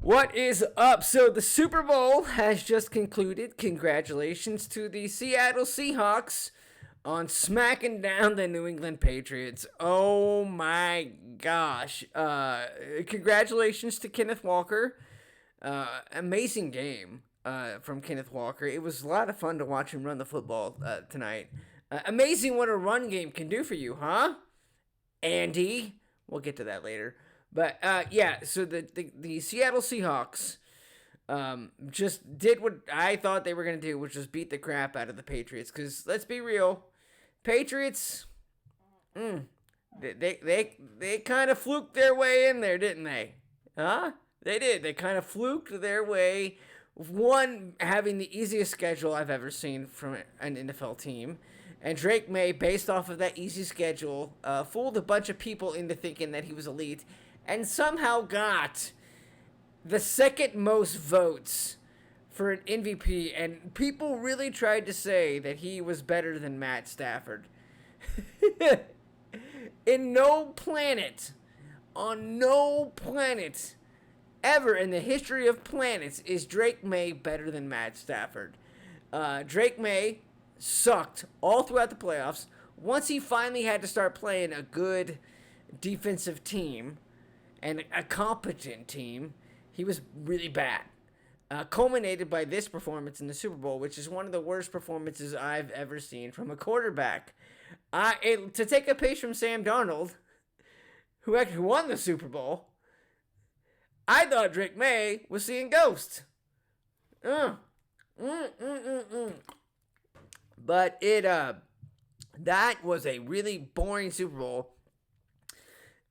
What is up? So the Super Bowl has just concluded. Congratulations to the Seattle Seahawks on smacking down the New England Patriots. Oh my gosh. Congratulations to Kenneth Walker. Amazing game from Kenneth Walker. It was a lot of fun to watch him run the football tonight. Amazing what a run game can do for you, huh? Andy. We'll get to that later. But yeah, so the Seattle Seahawks just did what I thought they were going to do, which was beat the crap out of the Patriots. Because let's be real, Patriots, they kind of fluked their way in there, didn't they? Huh? They did. They kind of fluked their way. One, having the easiest schedule I've ever seen from an NFL team. And Drake Maye, based off of that easy schedule, fooled a bunch of people into thinking that he was elite. And somehow got the second most votes for an MVP. And people really tried to say that he was better than Matt Stafford. On no planet ever in the history of planets is Drake Maye better than Matt Stafford. Drake Maye sucked all throughout the playoffs. Once he finally had to start playing a good defensive team and a competent team, he was really bad. Culminated by this performance in the Super Bowl, which is one of the worst performances I've ever seen from a quarterback. To take a page from Sam Darnold, who actually won the Super Bowl, I thought Drake Maye was seeing ghosts. But that was a really boring Super Bowl.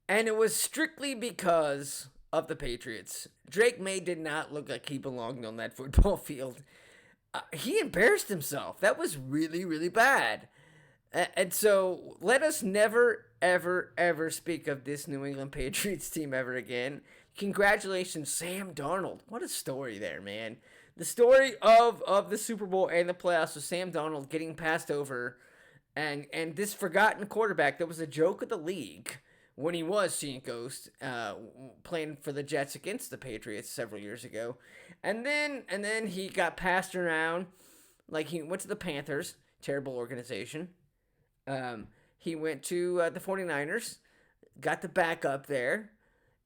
And it was strictly because of the Patriots. Drake Maye did not look like he belonged on that football field. He embarrassed himself. That was really, really bad. And so let us never, ever, ever speak of this New England Patriots team ever again. Congratulations, Sam Darnold. What a story there, man. The story of the Super Bowl and the playoffs was Sam Darnold getting passed over and this forgotten quarterback that was a joke of the league when he was seeing ghosts, playing for the Jets against the Patriots several years ago. And then he got passed around like he went to the Panthers, terrible organization. He went to the 49ers, got the backup there,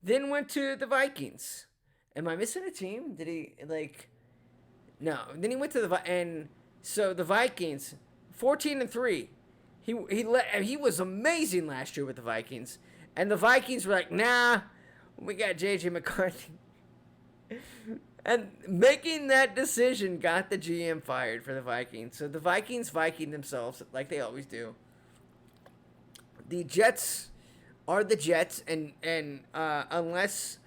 then went to the Vikings. Am I missing a team? Did he, no. Then he went to and so the Vikings, 14-3. He was amazing last year with the Vikings. And the Vikings were like, nah, we got J.J. McCarthy. And making that decision got the GM fired for the Vikings. So the Vikings Viking themselves, like they always do. The Jets are the Jets, and unless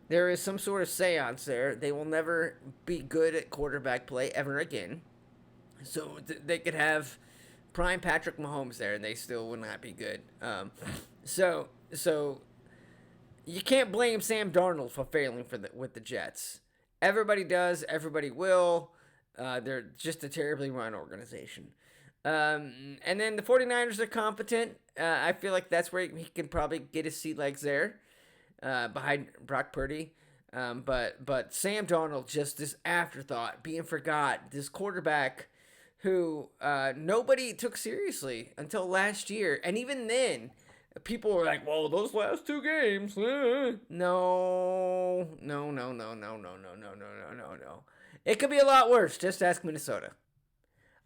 there is some sort of seance there, they will never be good at quarterback play ever again. So they could have prime Patrick Mahomes there, and they still would not be good. So you can't blame Sam Darnold for failing with the Jets. Everybody does. Everybody will. They're just a terribly run organization. And then the 49ers are competent. I feel like that's where he can probably get his sea legs there, behind Brock Purdy. But Sam Darnold, just this afterthought, being forgot, this quarterback who nobody took seriously until last year. And even then, people were like, well, those last two games. No. It could be a lot worse. Just ask Minnesota.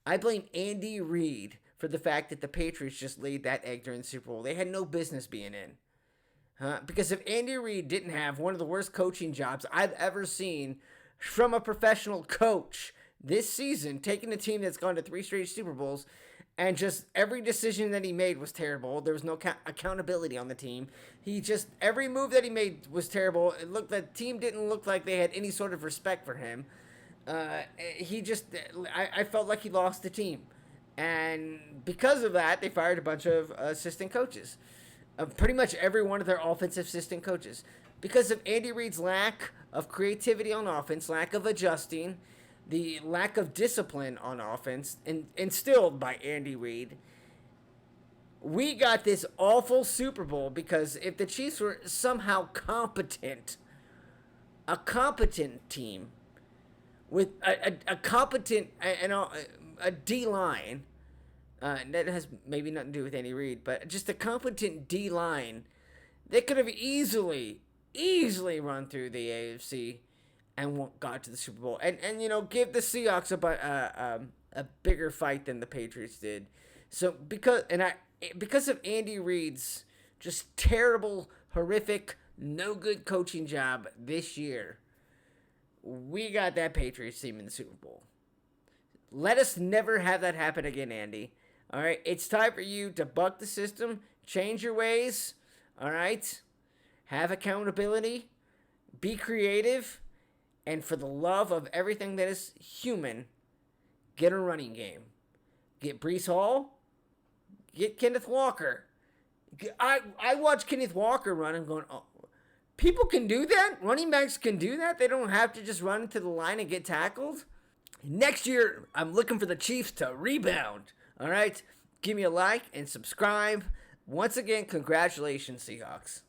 I blame Andy Reid for the fact that the Patriots just laid that egg during the Super Bowl. They had no business being in. Because if Andy Reid didn't have one of the worst coaching jobs I've ever seen from a professional coach this season, taking a team that's gone to 3 straight Super Bowls, and just every decision that he made was terrible. There was no accountability on the team. Every move that he made was terrible. The team didn't look like they had any sort of respect for him. I felt like he lost the team. And because of that, they fired a bunch of assistant coaches. Pretty much every one of their offensive assistant coaches. Because of Andy Reid's lack of creativity on offense, lack of adjusting, the lack of discipline on offense, instilled by Andy Reid, we got this awful Super Bowl because if the Chiefs were somehow competent, a competent team with a competent a D line. That has maybe nothing to do with Andy Reid, but just a competent D line. They could have easily run through the AFC and got to the Super Bowl, and give the Seahawks a bigger fight than the Patriots did. So because of Andy Reid's just terrible, horrific, no good coaching job this year, we got that Patriots team in the Super Bowl. Let us never have that happen again, Andy. All right, it's time for you to buck the system, change your ways. All right, have accountability, be creative, and for the love of everything that is human, get a running game. Get Breece Hall. Get Kenneth Walker. I watch Kenneth Walker run and going, oh, people can do that? Running backs can do that? They don't have to just run into the line and get tackled? Next year, I'm looking for the Chiefs to rebound. All right? Give me a like and subscribe. Once again, congratulations, Seahawks.